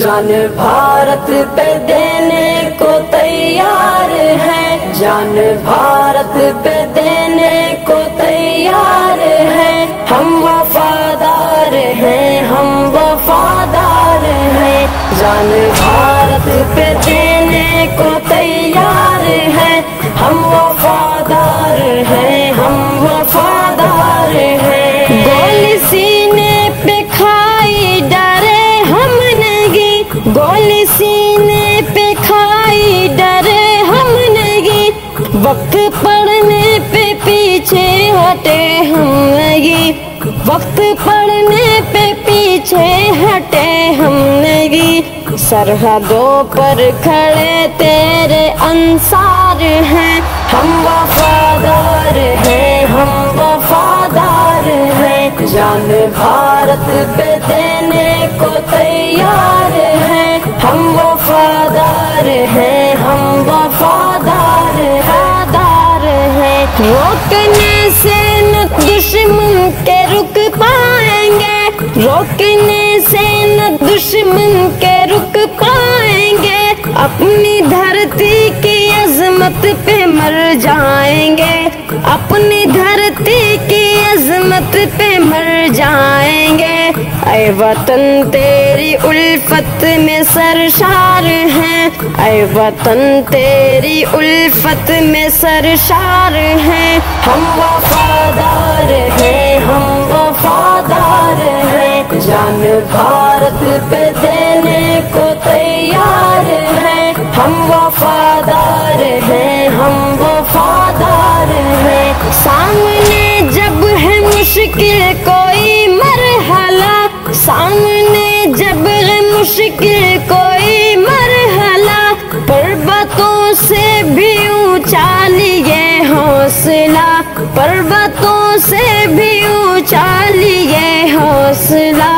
جان بھارت پہ دینے کو تیار ہیں، جان بھارت پہ دینے کو تیار ہیں، ہم وفادار ہیں، ہم وفادار ہیں، جان بھارت پہ دینے کو تیار ہیں، ہم وفادار ہیں، ہم وفادار ہیں۔ گولی سینے پہ کھائی ڈرے ہم نہیں، گولی سینے پہ کھائی ڈرے ہم نہیں، وقت پڑنے پہ پیچھے ہٹے ہم نہیں، وقت پڑنے پہ پیچھے ہٹے ہم نہیں، سرحدوں پر کھڑے تیرے انصار ہیں، ہم وفادار ہیں، ہم وفادار ہیں، جان بھارت پہ دینے کو تیار ہیں، ہم وفادار ہیں، ہم وفادار ہیں، روکنے سے نہ دشمن کے رک پائیں گے، روکنے سے نہ دشمن کے رک پائیں گے، اپنی دھرتی کی عظمت پہ مر جائیں گے، اپنی دھرتی کی عظمت پہ مر جائیں گے، اے وطن تیری الفت میں سرشار ہیں، اے وطن تیری الفت میں سرشار ہیں، ہم وفادار ہیں، ہم وفادار ہیں، جان بھارت پہ دینے کو تیار ہیں، ہم وفادار ہیں، ہم وفادار ہیں، سامنے جب ہے مشکل کوئی مرحلہ، سامنے جب ہے مشکل کوئی مرحلہ، پربتوں سے بھی اونچا لیے حوصلہ، پربتوں سے بھی اونچا لیے حوصلہ،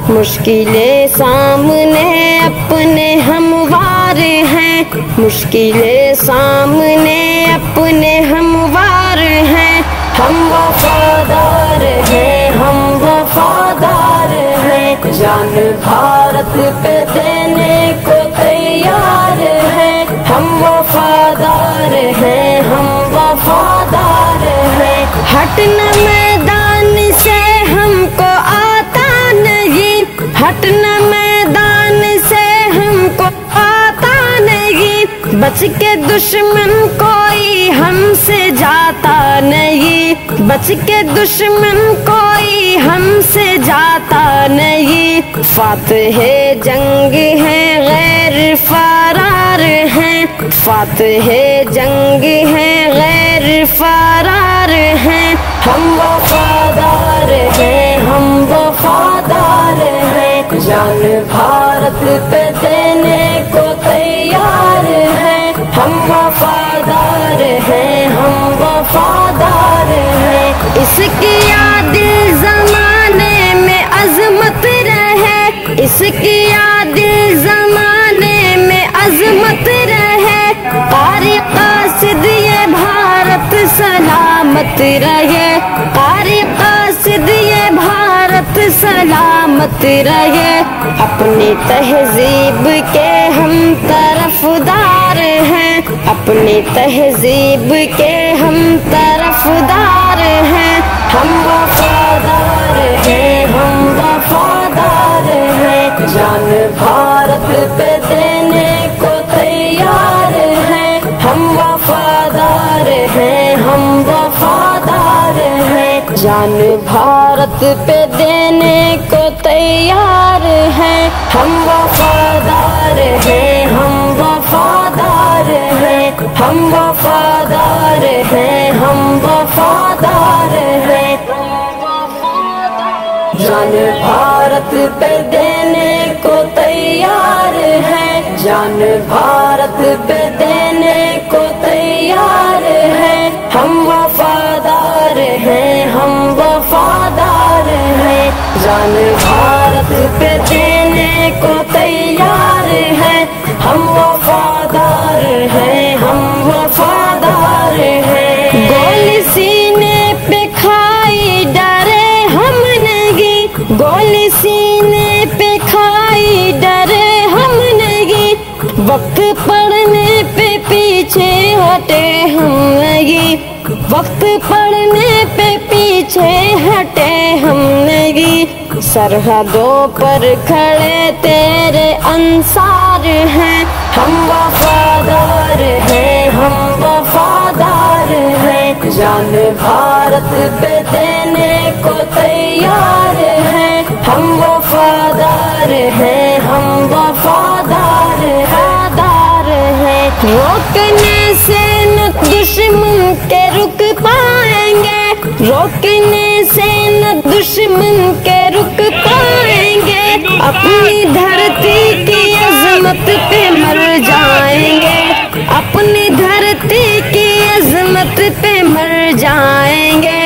مشکلیں سامنے اپنے ہموار ہیں، مشکلیں سامنے اپنے ہموار ہیں، ہم وفادار ہیں، ہم وفادار ہیں، جان بھارت پہ دینے کو تیار ہیں، ہم وفادار ہیں، ہم وفادار ہیں، ہٹنا میدان سے ہم کو آتا نہیں، ہٹنا میدان سے ہم کو آتا نہیں، بچ کے دشمن کوئی ہم سے جاتا نہیں، بچ کے دشمن کوئی ہم سے جاتا نہیں، فاتح جنگ ہیں غیر فرار ہیں، فاتح جنگ ہیں غیر فرار ہیں، ہم وفادار ہیں، ہم وفادار ہیں، جان بھارت پہ دینے کو تیار ہیں، ہم وفادار ہیں، ہم وفادار ہیں، اس کی یاد زمانے میں عظمت رہے، اس کی یاد زمانے میں عظمت رہے، قاری قاصد یہ بھارت سلامت رہے، قاری قاصد یہ بھارت سلامت رہے، اپنی تہذیب کے ہم طرفدار ہیں، اپنی تہذیب کے ہم طرفدار ہیں، ہم وفادار ہیں، ہم وفادار ہیں، جان بھارت پہ دینے کو تیار ہیں، ہم وفادار ہیں، ہم وفادار ہیں، جان بھارت پہ دینے کو تیار ہیں، ہم وفادار ہیں، ہم وفادار ہیں، ہم وفادار ہیں، ہم وفادار ہیں، جان بھارت پہ دینے کو تیار ہیں، جان بھارت پہ دینے کو تیار ہیں، ہم وفادار ہیں، ہم وفادار ہیں، جان بھارت پہ دینے کو تیار ہیں، ہم وفادار ہیں، ہم وفادار ہیں، گولی سینے پہ کھائی ڈرے ہم نہیں، گولی سینے پہ کھائی ڈرے ہم وقت پڑھنے پہ پیچھے ہٹے ہم نہیں، وقت پڑھنے پہ پیچھے ہٹے ہم نہیں، سرحدوں پر کھڑے تیرے انصار ہیں، ہم وفادار ہیں، ہم وفادار ہیں، جان بھارت پہ دینے کو تیار ہیں، ہم وفادار ہیں، ہم وفادار ہیں، روکنے سے نہ دشمن کے رک پائیں گے، روکنے سے نہ دشمن کے رک پائیں گے، اپنی دھرتی کی عظمت پہ مر جائیں گے، اپنی دھرتی کی عظمت پہ مر جائیں گے،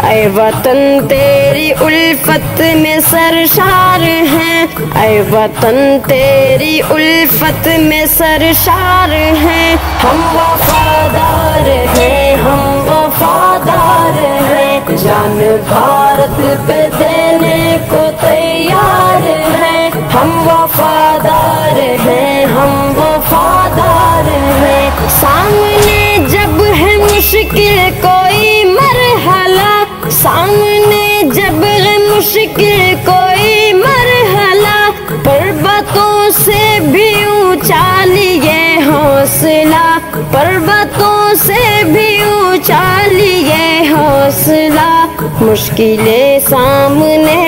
اے وطن تیری الفت میں سرشار ہیں، اے وطن تیری الفت میں سرشار ہیں، ہم وفادار ہیں، ہم وفادار ہیں، جان بھارت پہ دینے کو تیار ہیں، ہم وفادار ہیں، ہم وفادار ہیں، سامنے جب ہے مشکل کوئی مرحلہ، سامنے جب ہے مشکل کوئی مرحلہ، پربتوں سے بھی اونچا لیے حوصلہ، پربتوں سے بھی اونچا لیے حوصلہ، مشکلیں سامنے